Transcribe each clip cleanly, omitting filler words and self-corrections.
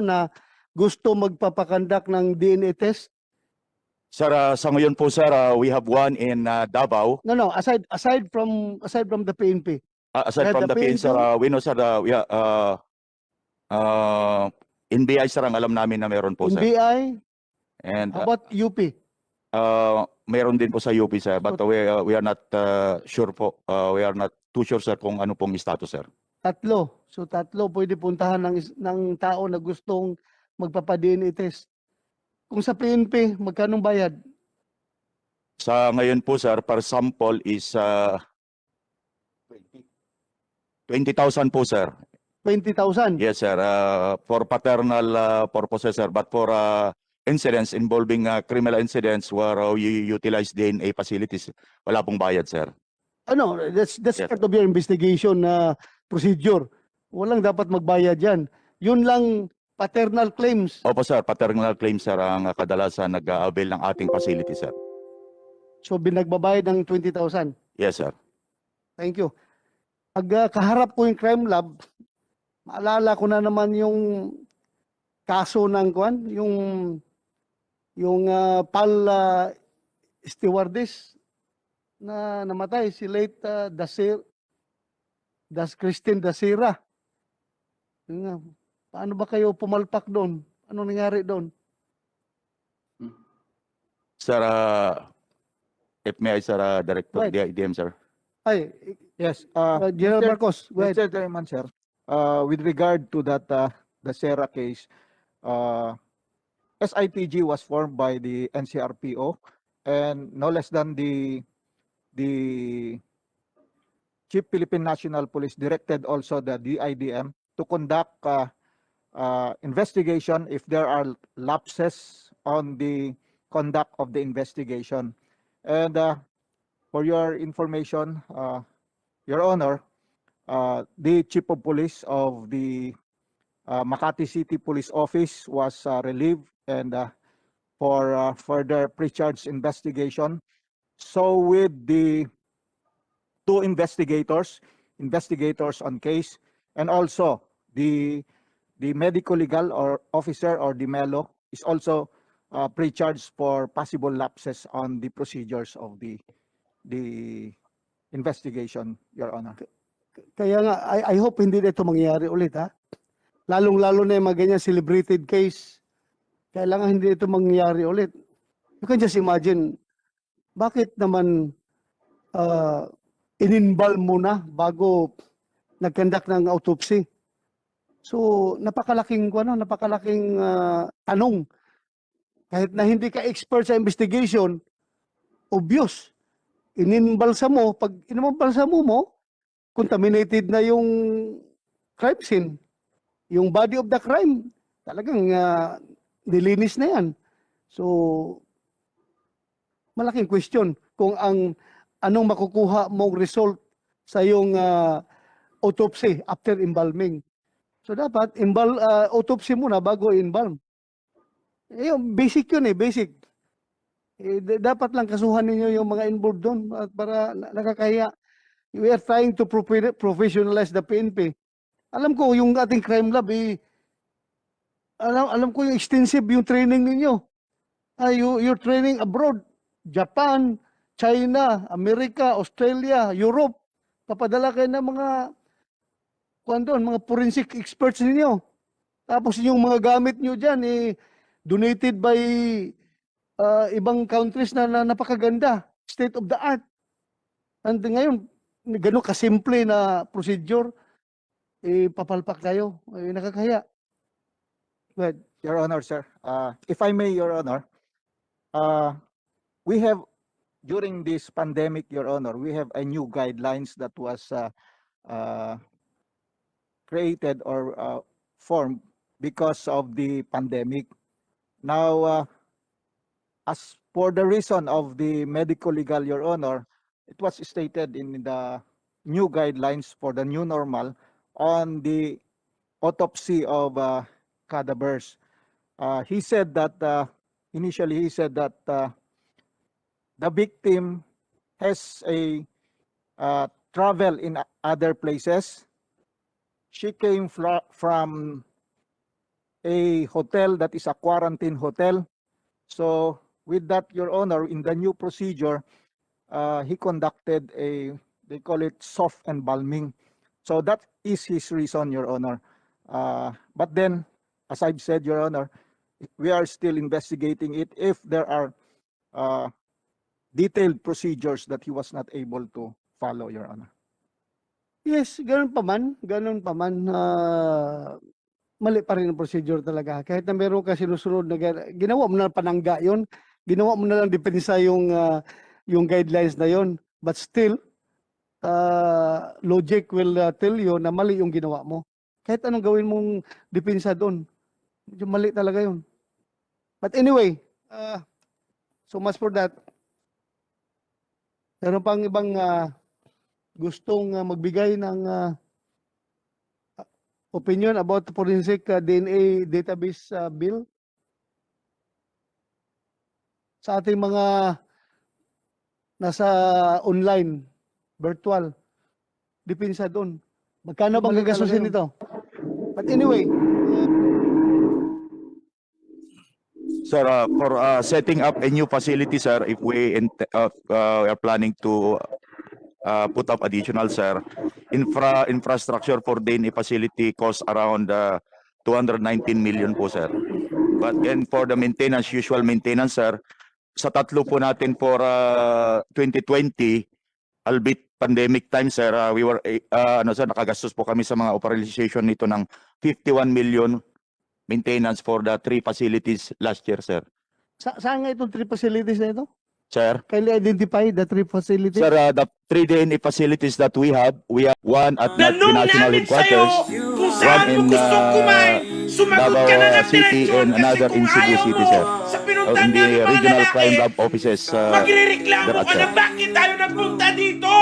na gusto magpapakandak ng DNA test? Sir, sa ngayon po sir, we have one in Davao. No, aside from the PNP. Aside Yeah, from the the PN, sir, PNP? we know sir, NBI sir ang alam namin na meron po sir. NBI? And How about UP? meron din po sa UP sir, but we are not sure po. We are not too sure sir kung ano pong status sir. Tatlo. So tatlo pwede puntahan ng tao na gustong magpapa-DNA test. Kung sa PNP, magkanong bayad? Sa ngayon po sir, per sample is 20,000 po sir. 20,000. Yes sir, for paternal purposes sir, but for incidents involving criminal incidents where you utilize DNA facilities, wala pong bayad sir. Ano, that's Yes. part of your investigation procedure. Walang dapat magbayad yan. Yun lang paternal claims. Opo sir, paternal claims sir ang kadalasan nag-avail ng ating facility sir. So binagbabayad ng 20,000. Yes sir. Thank you. Pag kaharap ko yung crime lab, maalala ko na naman yung kaso ng kwan, yung PAL stewardess na namatay, si late Christine Dasira. Yun nga, paano ba kayo pumalpak doon? Ano nangyari doon? Sir, if may I sir, Director Right. DM sir. Ay, Yes, General Mr. Marcos, go ahead. Mr. Chairman, sir, with regard to that, the Serra case, SIPG was formed by the NCRPO, and no less than the Chief Philippine National Police directed also the DIDM to conduct investigation if there are lapses on the conduct of the investigation. And for your information, Your Honor, the Chief of Police of the Makati City Police Office was relieved and for further pre-charge investigation. So with the two investigators on case, and also the medical legal or officer or the MELO is also pre-charged for possible lapses on the procedures of the investigation, Your Honor. Kaya nga, I hope hindi na ito mangyayari ulit, ha? Lalong-lalo na yung mga ganyan celebrated case. Kailangan hindi ito mangyayari ulit. You can just imagine, bakit naman ininbal mo na bago nag-conduct ng autopsy? So, napakalaking tanong. Kahit na hindi ka expert sa investigation, obvious. Ininbalsa mo, pag inimbalsa mo, contaminated na yung crime scene. Yung body of the crime, talagang nilinis na yan. So, malaking question kung anong makukuha mong result sa yung autopsy after embalming. So, dapat autopsy muna bago embalm. Yung basic yun basic. Dapat lang kasuhan ninyo yung mga involved doon para nakakahiya. We are trying to professionalize the PNP. Alam ko yung ating crime lab, alam ko yung extensive yung training ninyo. You're training abroad, Japan, China, America, Australia, Europe. Papadala kayo ng mga forensic experts ninyo. Tapos yung mga gamit nyo dyan, donated by ibang countries na napakaganda, state of the art. And ngayon, gano'n kasimple na procedure, papalpak tayo, nakakaya. But, Your Honor, sir, if I may, Your Honor, we have, during this pandemic, Your Honor, we have a new guidelines that was created or formed because of the pandemic. Now, as for the reason of the medical legal, Your Honor, it was stated in the new guidelines for the new normal on the autopsy of cadavers. He said that, initially he said that the victim has a travel in other places. She came from a hotel that is a quarantine hotel. So with that, Your Honor, in the new procedure, he conducted they call it soft embalming. So that is his reason, Your Honor. But then, as I've said, Your Honor, we are still investigating it if there are detailed procedures that he was not able to follow, Your Honor. Yes, ganun pa man, mali pa rin ang procedure talaga. Kahit na meron ka sinusunod na ginawa mo na panangga yon, ginawa mo na lang depensa yung guidelines na yon. But still, logic will tell you na mali yung ginawa mo. Kahit anong gawin mong depensa doon, medyo mali talaga yun. But anyway, so much for that. Meron pang ibang gustong magbigay ng opinion about the forensic DNA database bill sa ating mga nasa online, virtual, depensa doon. Magkano bang Mali talaga gagastusin yun. nito? But anyway, Sir, for setting up a new facility, sir, if we are planning to put up additional, sir, infrastructure for DNA facility costs around 219 million po, sir. But and for the maintenance, usual maintenance, sir, sa tatlo po natin for 2020, albeit pandemic time, sir, we were sir, nakagastos po kami sa mga authorization nito ng 51 million maintenance for the 3 facilities last year, sir. saan nga itong 3 facilities na ito? Sir, Kindly identify the 3 facilities. sir, the 3 DNA facilities that we have one at the Tanong national namin headquarters, sa'yo kung one saan mo in gustong kumain. Sumagot ka na Davao ng City diretsyon and kasi another kung in Cebu ayaw City, mo sir. sa In pinuntahan the namin mga regional crime lalaki, lab offices, magrereklamo thereat, ka sir. na bakit tayo nagpunta dito.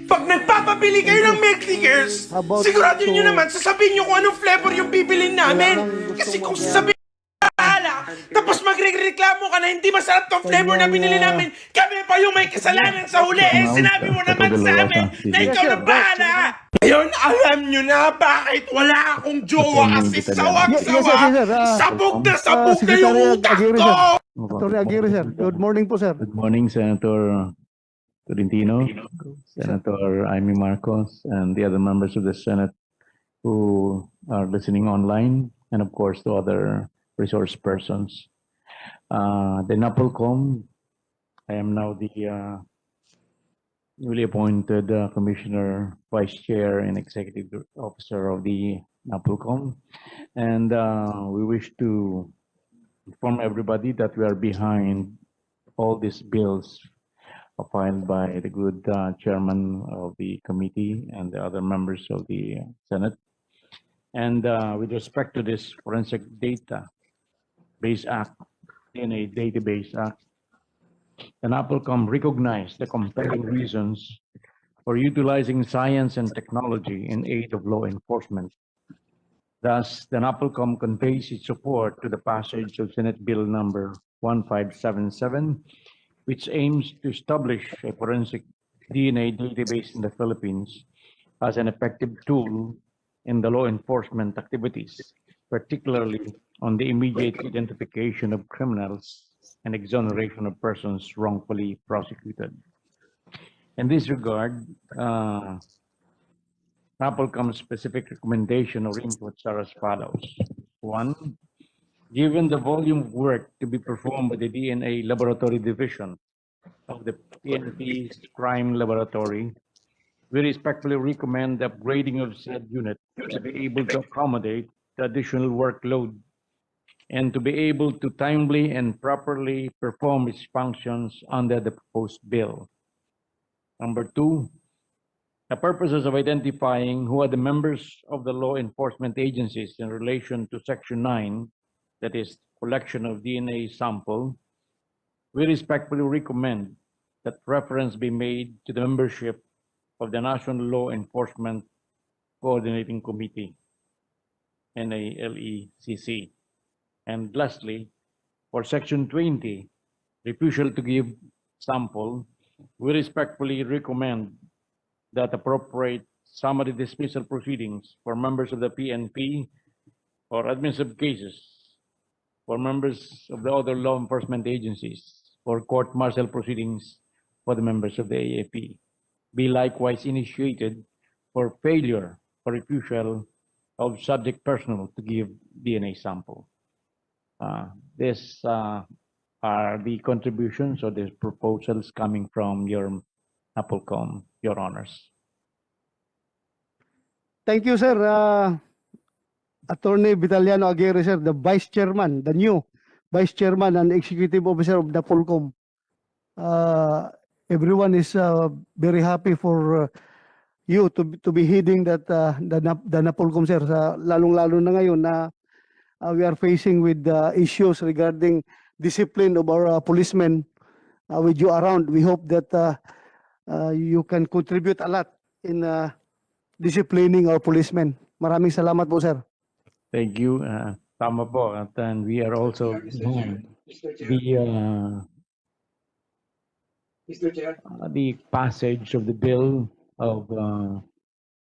Pag nagpapabili kayo ng milk liquors, How about siguraduhin nyo to- naman, sasabihin nyo kung anong flavor yung bibilin namin. Wala nang Kasi kung gustong sasabihin bahala, tapos magrereklamo ka na hindi masarap tong flavor na binili namin, kami pa yung may kasalanan sa huli. Eh, sinabi mo naman sa amin na ikaw Yes, sir. na bahala. Ngayon, alam nyo na bakit wala akong jowa kasi Yes, sawag-sawa. yes, sir. Sabog na yung Secretary utak Aguirre, ko. sir. Attorney Aguirre, sir. Good morning po, sir. Good morning, Senator Tolentino, Senator Amy Marcos, and the other members of the Senate who are listening online, and of course, the other resource persons. The NAPOLCOM, I am now the newly appointed Commissioner, Vice Chair, and Executive Officer of the NAPOLCOM, and we wish to inform everybody that we are behind all these bills filed by the good chairman of the committee and the other members of the Senate. And with respect to this Forensic Database Act, DNA Database Act, the NAPOLCOM recognized the compelling reasons for utilizing science and technology in aid of law enforcement. Thus, the NAPOLCOM conveys its support to the passage of Senate Bill number 1577, which aims to establish a forensic DNA database in the Philippines as an effective tool in the law enforcement activities, particularly on the immediate identification of criminals and exoneration of persons wrongfully prosecuted. In this regard, NAPOLCOM's specific recommendation or inputs are as follows. 1, given the volume of work to be performed by the DNA Laboratory Division of the PNP's Crime Laboratory, we respectfully recommend the upgrading of said unit to be able to accommodate the additional workload and to be able to timely and properly perform its functions under the proposed bill. Number 2, the purposes of identifying who are the members of the law enforcement agencies in relation to Section 9, that is, collection of DNA sample, we respectfully recommend that reference be made to the membership of the National Law Enforcement Coordinating Committee, NALECC. And lastly, for Section 20, refusal to give sample, we respectfully recommend that appropriate summary dismissal proceedings for members of the PNP or administrative cases for members of the other law enforcement agencies, or court-martial proceedings for the members of the AAP. Be likewise initiated for failure or refusal of subject personnel to give DNA sample. These are the contributions or the proposals coming from your NAPOLCOM, Your Honors. Thank you, sir. Attorney Vitaliano Aguirre, sir, the Vice Chairman, the new Vice Chairman and Executive Officer of the NAPOLCOM. Everyone is very happy for you to be heading that the NAPOLCOM, sir. Lalong-lalo na ngayon na we are facing with issues regarding discipline of our policemen with you around. We hope that you can contribute a lot in disciplining our policemen. Maraming salamat po, sir. Thank you. Tama po. At and we are also the passage of the bill of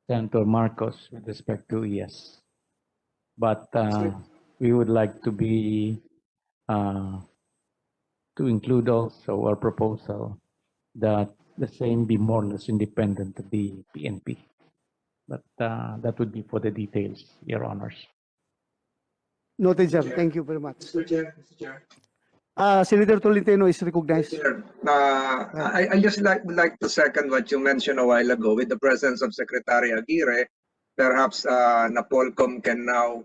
Senator Marcos with respect to ES. But we would like to be to include also our proposal that the same be more or less independent of the PNP. But that would be for the details, Your Honors. Noted, sir. Thank you very much. Mr. Chair. Senator Tolentino is recognized. Chair, I just would like to second what you mentioned a while ago with the presence of Secretary Aguirre. Perhaps NAPOLCOM can now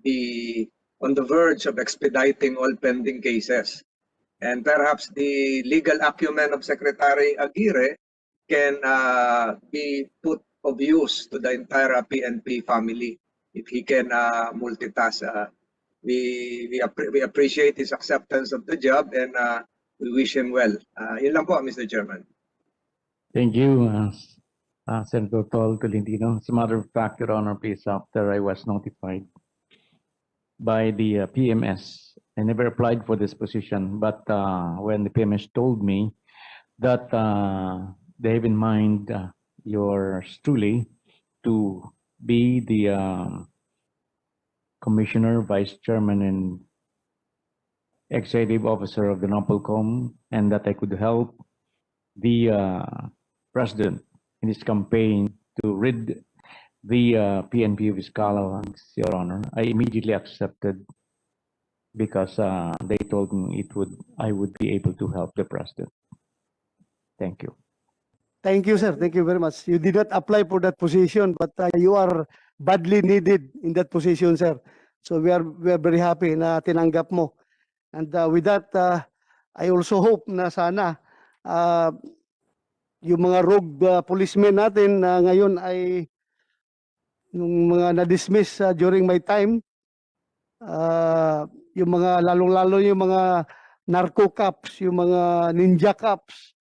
be on the verge of expediting all pending cases. And perhaps the legal acumen of Secretary Aguirre can be put of use to the entire PNP family if he can multitask. We appreciate his acceptance of the job and we wish him well. Yun lang po, Mr. Chairman. Thank you, Senator Tol Tolentino. As a matter of fact, Your Honor, please, after I was notified by the PMS, I never applied for this position, but when the PMS told me that they have in mind yours truly to be the Commissioner, Vice Chairman, and Executive Officer of the NAPOLCOM, and that I could help the President in his campaign to rid the PNP of his colleagues, Your Honor. I immediately accepted because they told me I would be able to help the President. Thank you. Thank you, sir. Thank you very much. You did not apply for that position, but you are badly needed in that position, sir. So we are very happy na tinanggap mo. And with that, I also hope na sana yung mga rogue policemen natin na ngayon ay yung mga na-dismiss during my time, yung mga lalong-lalo yung mga narco cops, yung mga ninja cops,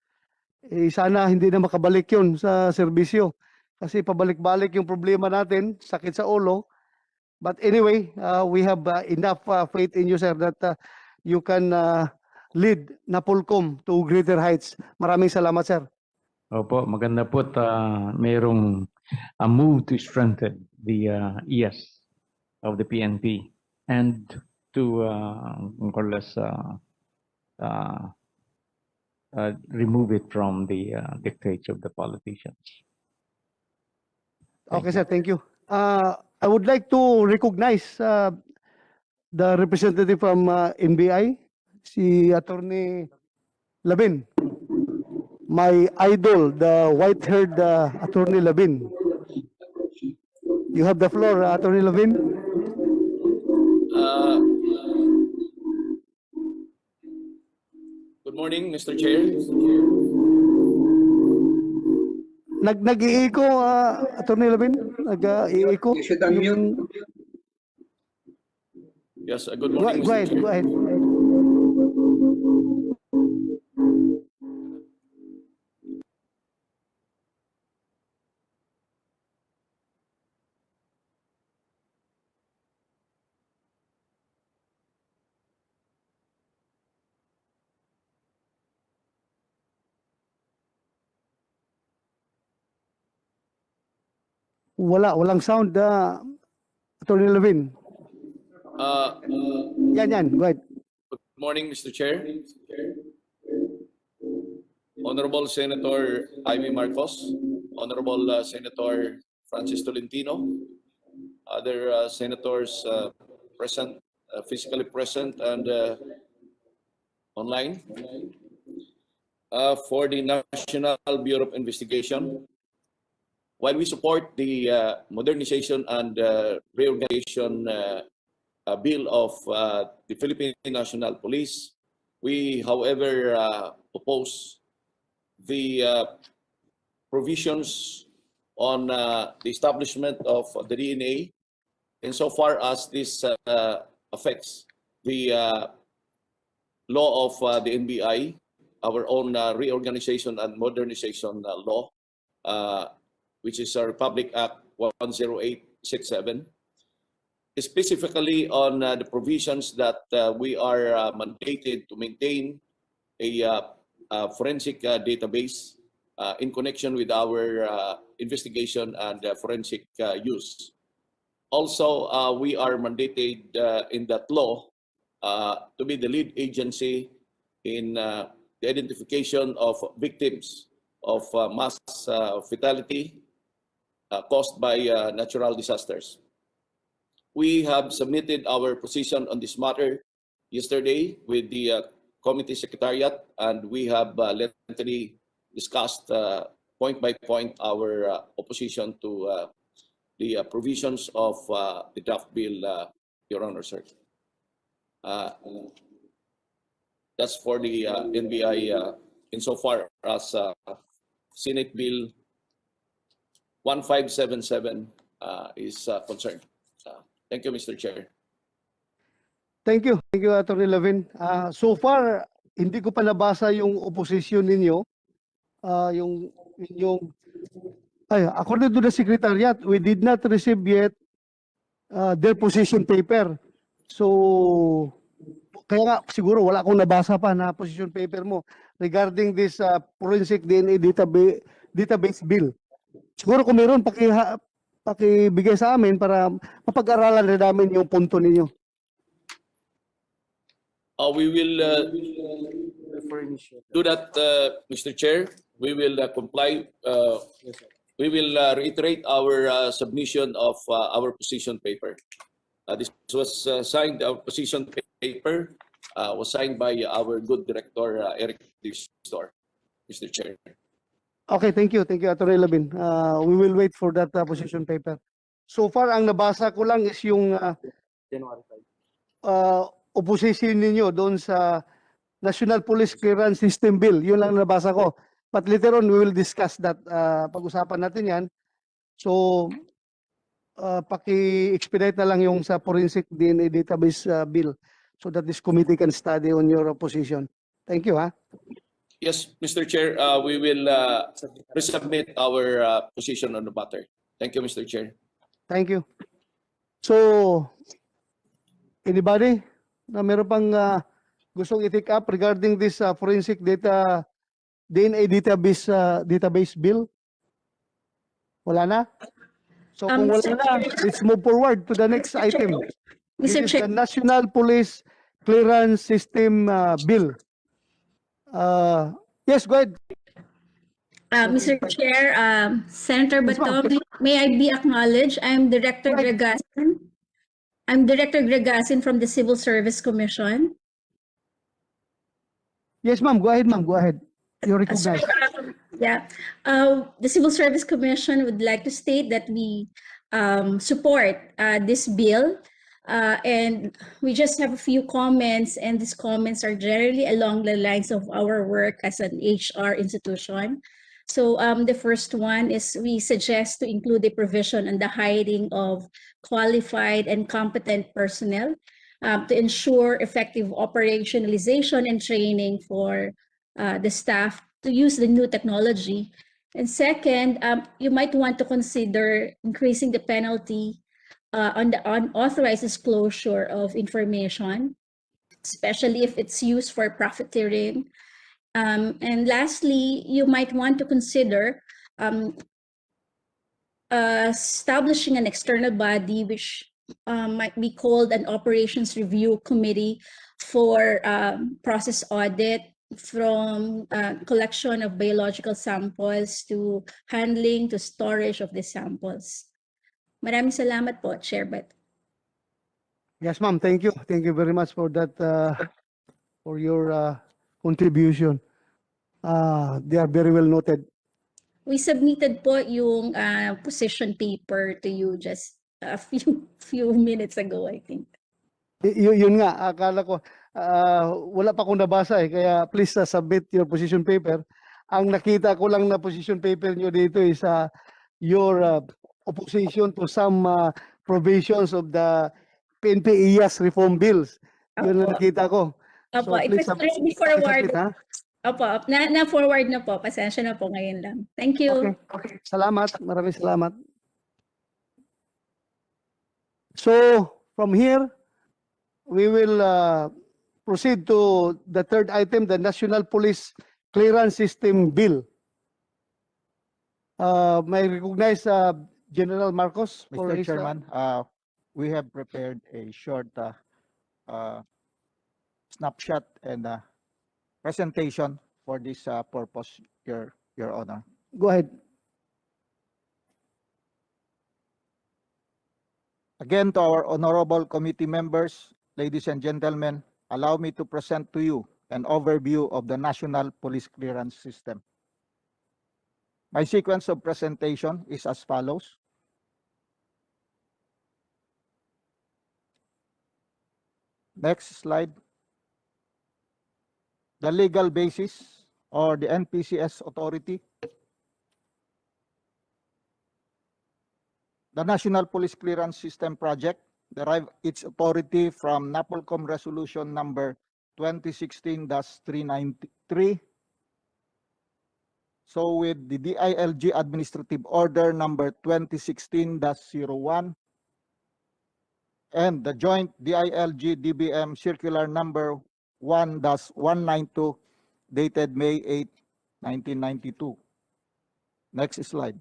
sana hindi na makabalik yun sa serbisyo. Kasi pabalik-balik yung problema natin, sakit sa ulo. But anyway, we have enough faith in you, sir, that you can lead NAPOLCOM to greater heights. Maraming salamat, sir. Opo, maganda po at mayroong a move to strengthen the ES of the PNP and to more or less remove it from the dictates of the politicians. Okay, sir. Thank you. I would like to recognize the representative from NBI, si Attorney Labin. My idol, the white-haired Attorney Labin. You have the floor, Attorney Labin. Good morning, Mr. Chair. Nag-iiko, Attorney Labin? Nag-iiko? You should unmute. Yes, good morning, Go Mr. ahead, Chair. go ahead. Walang sound, Attorney Labin. Yan. Go ahead. Good morning, Mr. Chair. Honorable Senator Amy Marcos, Honorable Senator Francis Tolentino, other senators present, physically present and online. For the National Bureau of Investigation, while we support the modernization and reorganization bill of the Philippine National Police, we, however, oppose the provisions on the establishment of the DNA insofar as this affects the law of the NBI, our own reorganization and modernization law, which is our Republic Act 10867, specifically on the provisions that we are mandated to maintain a forensic database in connection with our investigation and forensic use. Also, we are mandated in that law to be the lead agency in the identification of victims of mass fatality caused by natural disasters. We have submitted our position on this matter yesterday with the committee secretariat, and we have lengthily discussed point by point our opposition to the provisions of the draft bill, Your Honor, sir. That's for the NBI insofar as Senate Bill 1577 is concerned. Thank you, Mr. Chair. Thank you, Atty. Levin. So far, hindi ko pa nabasa yung opposition ninyo. According to the Secretariat, we did not receive yet their position paper. So, kaya nga siguro wala akong nabasa pa na position paper mo regarding this forensic DNA database bill. Siguro kung meron, pakibigay sa amin para mapag-aralan na namin yung punto ninyo. We will do that, Mr. Chair. We will comply. We will reiterate our submission of our position paper. This was signed, our position paper was signed by our good director, Eric Distor, Mr. Chair. Okay, thank you, Atty. Levin. We will wait for that position paper. So far, ang nabasa ko lang is yung opposition ninyo doon sa National Police Clearance System Bill. Yun lang nabasa ko. But later on, we will discuss that. Pag-usapan natin yan. So, paki-expedite na lang yung sa forensic DNA database bill so that this committee can study on your position. Thank you, ha? Yes, Mr. Chair, we will resubmit our position on the matter. Thank you, Mr. Chair. Thank you. So, anybody na meron pang gustong i-take up regarding this forensic DNA database bill? Wala na? So kung wala na, let's move forward to the next item. This is the National Police Clearance System Bill. Yes, go ahead. Mr. Chair, Senator Bato, may I be acknowledged? I'm Director Gregasin. I'm Director Gregasin from the Civil Service Commission. Yes, ma'am. Go ahead, ma'am. Go ahead. You're recognized. The Civil Service Commission would like to state that we support this bill. And we just have a few comments, and these comments are generally along the lines of our work as an HR institution. So the first one is we suggest to include a provision on the hiring of qualified and competent personnel to ensure effective operationalization and training for the staff to use the new technology. And second, you might want to consider increasing the penalty on the unauthorized disclosure of information, especially if it's used for profiteering. And lastly, you might want to consider establishing an external body which might be called an operations review committee for process audit, from collection of biological samples to handling to storage of the samples. Maraming salamat po, Chair Bet. Yes, ma'am. Thank you. Thank you very much for that, for your contribution. They are very well noted. We submitted po yung position paper to you just a few minutes ago, I think. Yun nga, akala ko, wala pa akong nabasa eh, kaya please submit your position paper. Ang nakita ko lang na position paper nyo dito is your opposition to some provisions of the PNP-IAS reform bills. Yun ang nakita ko. Opo, it was already forward. Opo, na-forward na po. Pasensya na po ngayon lang. Thank you. Okay. Salamat. Maraming salamat. So, from here, we will proceed to the third item, the National Police Clearance System Bill. May recognize General Marcos for Mr. his, Chairman, we have prepared a short snapshot and presentation for this purpose, Your Honor. Go ahead. Again, to our honorable committee members, ladies and gentlemen, allow me to present to you an overview of the National Police Clearance System. My sequence of presentation is as follows. Next slide. The legal basis or the NPCS authority. The National Police Clearance System Project derived its authority from NAPOLCOM Resolution number 2016-393. So with the DILG Administrative Order number 2016-01 and the joint DILG-DBM Circular number 1-192 dated May 8, 1992. Next slide.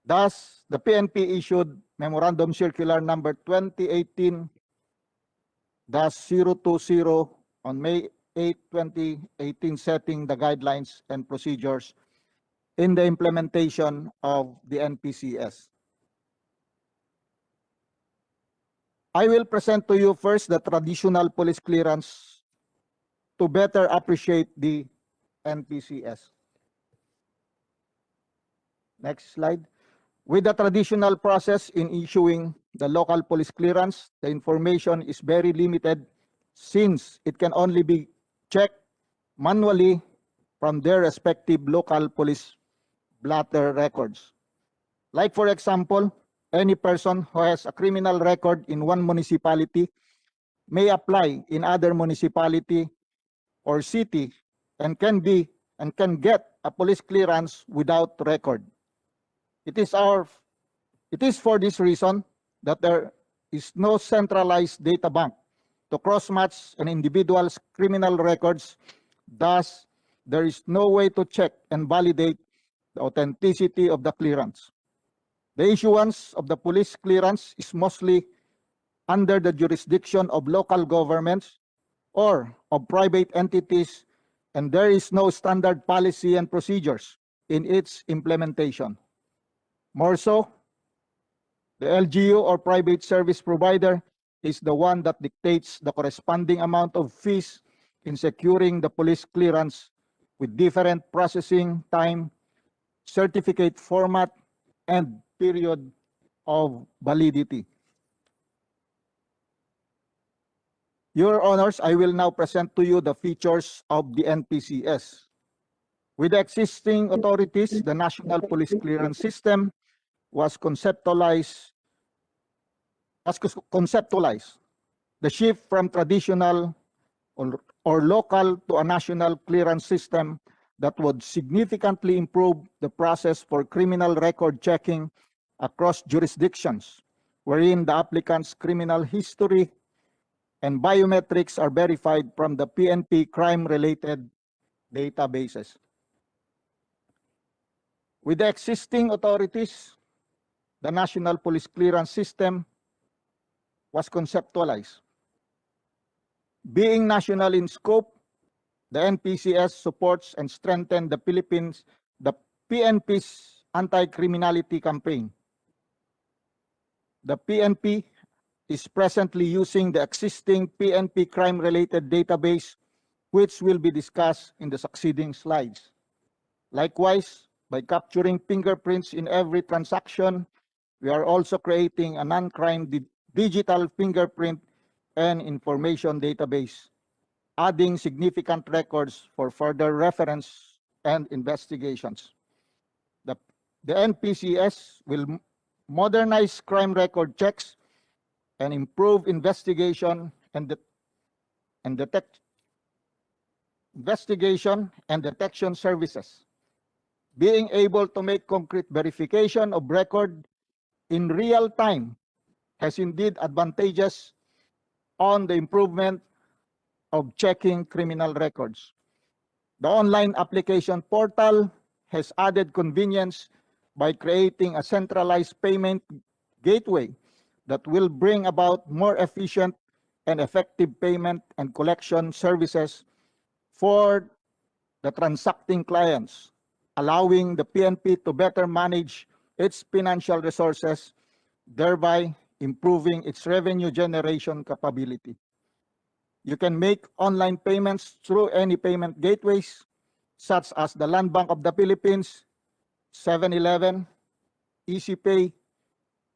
Thus, the PNP issued Memorandum Circular number 2018-020 on May 8, 2018, setting the guidelines and procedures in the implementation of the NPCS. I will present to you first the traditional police clearance to better appreciate the NPCS. Next slide. With the traditional process in issuing the local police clearance, the information is very limited since it can only be checked manually from their respective local police blotter records. Like for example, any person who has a criminal record in one municipality may apply in other municipality or city and can get a police clearance without record. It is for this reason that there is no centralized data bank to cross-match an individual's criminal records. Thus, there is no way to check and validate the authenticity of the clearance. The issuance of the police clearance is mostly under the jurisdiction of local governments or of private entities, and there is no standard policy and procedures in its implementation. More so, the LGU or private service provider is the one that dictates the corresponding amount of fees in securing the police clearance with different processing time, certificate format, and period of validity. Your Honors, I will now present to you the features of the NPCS. With the existing authorities, the National Police Clearance System was conceptualized. The shift from traditional or local to a national clearance system that would significantly improve the process for criminal record checking across jurisdictions, wherein the applicant's criminal history and biometrics are verified from the PNP crime-related databases. With the existing authorities, the National Police Clearance System was conceptualized. Being national in scope, the NPCS supports and strengthens the PNP's anti-criminality campaign. The PNP is presently using the existing PNP crime-related database, which will be discussed in the succeeding slides. Likewise, by capturing fingerprints in every transaction, we are also creating a non-crime digital fingerprint and information database, adding significant records for further reference and investigations. The NPCS will modernize crime record checks and improve investigation and detection services. Being able to make concrete verification of record in real time has indeed advantages on the improvement of checking criminal records. The online application portal has added convenience by creating a centralized payment gateway that will bring about more efficient and effective payment and collection services for the transacting clients, allowing the PNP to better manage its financial resources, thereby improving its revenue generation capability. You can make online payments through any payment gateways, such as the Land Bank of the Philippines, 7-Eleven, EasyPay,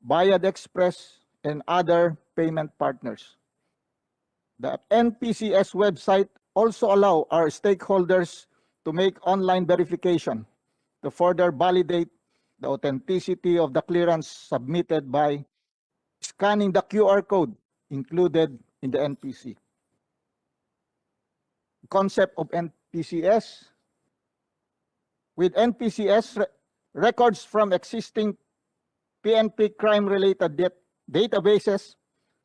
Bayad Express, and other payment partners. The NPCS website also allows our stakeholders to make online verification to further validate the authenticity of the clearance submitted by scanning the QR code included in the NPC. Concept of NPCS. With NPCS, records from existing PNP crime-related databases,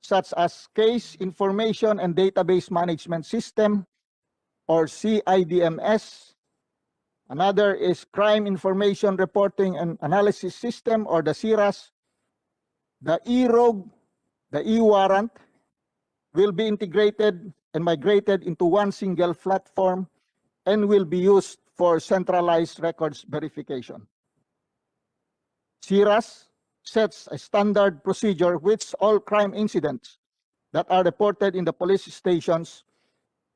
such as Case Information and Database Management System, or CIDMS. Another is Crime Information Reporting and Analysis System, or the CIRAS. The e-rogue, the e-warrant, will be integrated and migrated into one single platform and will be used for centralized records verification. CIRAS sets a standard procedure which all crime incidents that are reported in the police stations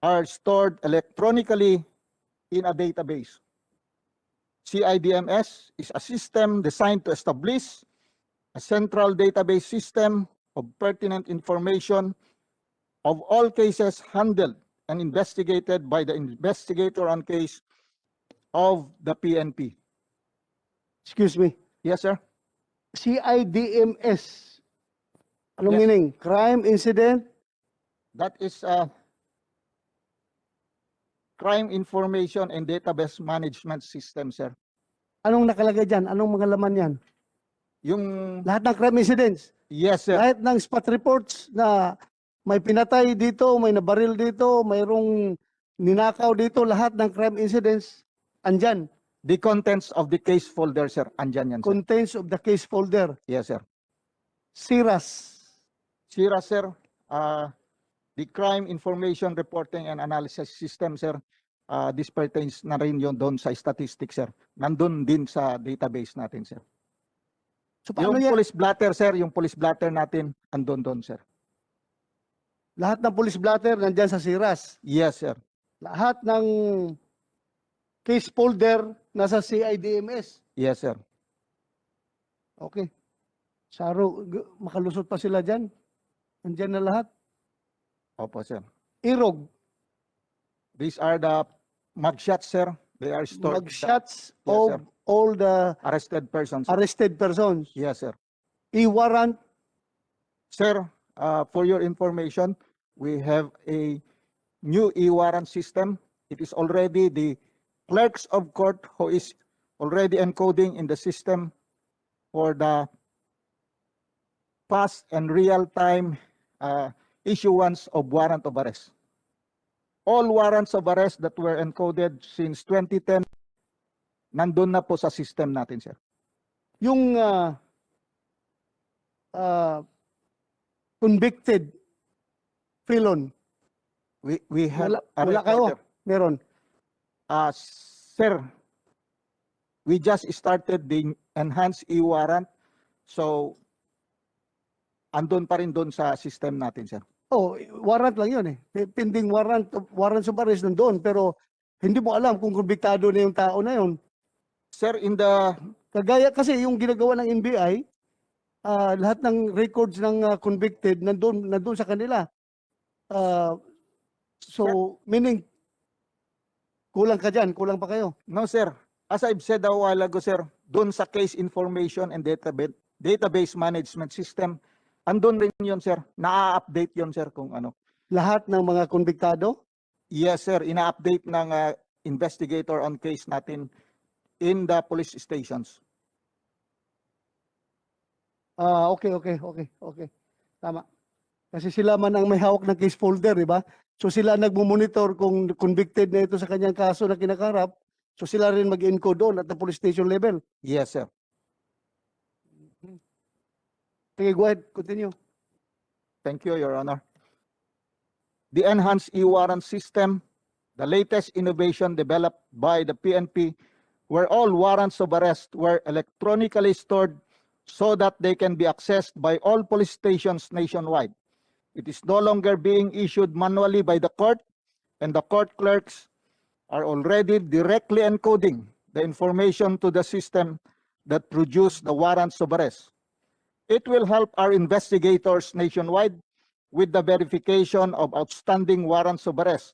are stored electronically in a database. CIDMS is a system designed to establish a central database system of pertinent information of all cases handled and investigated by the investigator on case of the PNP. Excuse me. Yes, sir. CIDMS. Anong Yes. meaning? Crime Incident? That is Crime Information and Database Management System, sir. Anong nakalagay dyan? Anong mga laman yan? Yung, Lahat ng crime incidents. yes, sir. Lahat ng spot reports na may pinatay dito, may nabaril dito, mayroong ninakaw dito, lahat ng crime incidents, andyan. The contents of the case folder, sir. Andyan yan, sir. Contents of the case folder. Yes, sir. CIRAS. CIRAS, sir. The Crime Information Reporting and Analysis System, sir. This pertains na rin yun doon sa statistics, sir. Nandun din sa database natin, sir. So paano Yung yan? police blatter, sir. Yung police blatter natin, andun doon, sir. Lahat ng police blotter nandyan sa CIRAS. Yes, sir. Lahat ng case folder nasa CIDMS. Yes, sir. Okay. Saro, makalusot pa sila dyan. Andyan na lahat. Opo, sir. Irog, These are the mugshots, sir. They are stored. mugshots Yes, of sir. all the Arrested persons. Sir. arrested persons. Yes, sir. E-warrant, Sir, for your information, we have a new e-warrant system. It is already the clerks of court who is already encoding in the system for the fast and real-time issuance of warrant of arrest. All warrants of arrest that were encoded since 2010, nandun na po sa system natin, sir. yung convicted felon? We have Wala, a wala kayo? recorder. Meron. Sir, we just started the enhanced e-warrant. So, andun pa rin doon sa system natin, sir. Oh, warrant lang yun eh. Pending warrant, warrants of arrest nandoon. Pero hindi mo alam kung kumbiktado na yung tao na yun. Sir, in the Kagaya kasi yung ginagawa ng NBI, lahat ng records ng convicted nandun sa kanila. So, meaning, kulang ka dyan, kulang pa kayo. No, sir. As I've said a while ago, sir, doon sa case information and database management system, andun rin yun, sir. Na-update yun, sir, kung ano. Lahat ng mga konbiktado, Yes, sir. Ina-update ng investigator on case natin in the police stations. okay. Tama. Kasi sila man ang may hawak ng case folder, di ba? So sila nagmumonitor kung convicted na ito sa kanyang kaso na kinakarap. So sila rin mag-encode doon at the police station level. Yes, sir. Sige, go ahead. Continue. Thank you, Your Honor. The enhanced e-warrant system, the latest innovation developed by the PNP, where all warrants of arrest were electronically stored so that they can be accessed by all police stations nationwide. It is no longer being issued manually by the court, and the court clerks are already directly encoding the information to the system that produce the warrants of arrest. It will help our investigators nationwide with the verification of outstanding warrants of arrest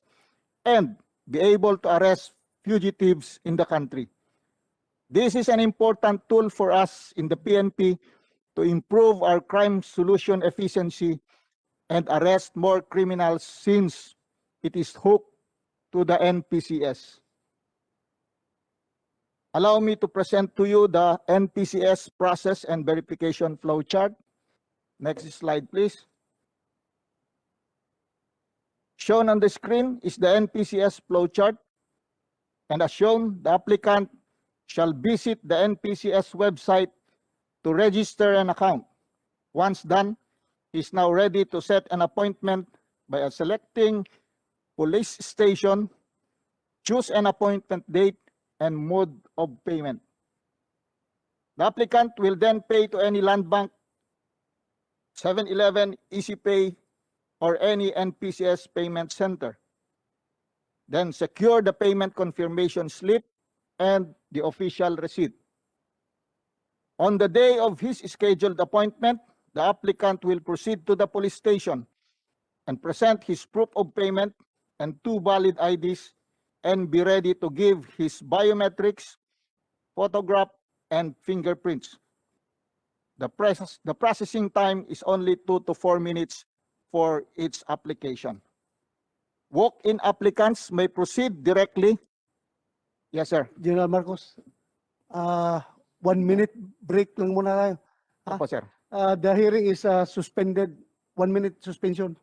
and be able to arrest fugitives in the country. This is an important tool for us in the PNP to improve our crime solution efficiency and arrest more criminals since it is hooked to the Npcs. Allow me to present to you the Npcs process and verification flowchart. Next slide, please. Shown on the screen is the Npcs flowchart, and as shown, the applicant shall visit the Npcs website to register an account. Once done, he is now ready to set an appointment by selecting police station, choose an appointment date, and mode of payment. The applicant will then pay to any land bank, 7-Eleven, EasyPay, or any NPCS payment center. Then secure the payment confirmation slip and the official receipt. On the day of his scheduled appointment, the applicant will proceed to the police station and present his proof of payment and 2 valid IDs and be ready to give his biometrics, photograph, and fingerprints. The processing time is only 2 to 4 minutes for each application. Walk-in applicants may proceed directly. Yes, sir. General Marcos, 1 minute break lang muna tayo. Opo, sir. The hearing is suspended. 1 minute suspension.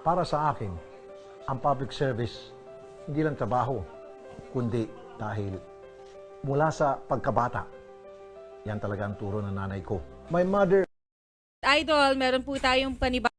Para sa akin, ang public service, hindi lang trabaho, kundi dahil mula sa pagkabata, yan talaga ang turo ng nanay ko. My mother Idol, meron po tayong panibagong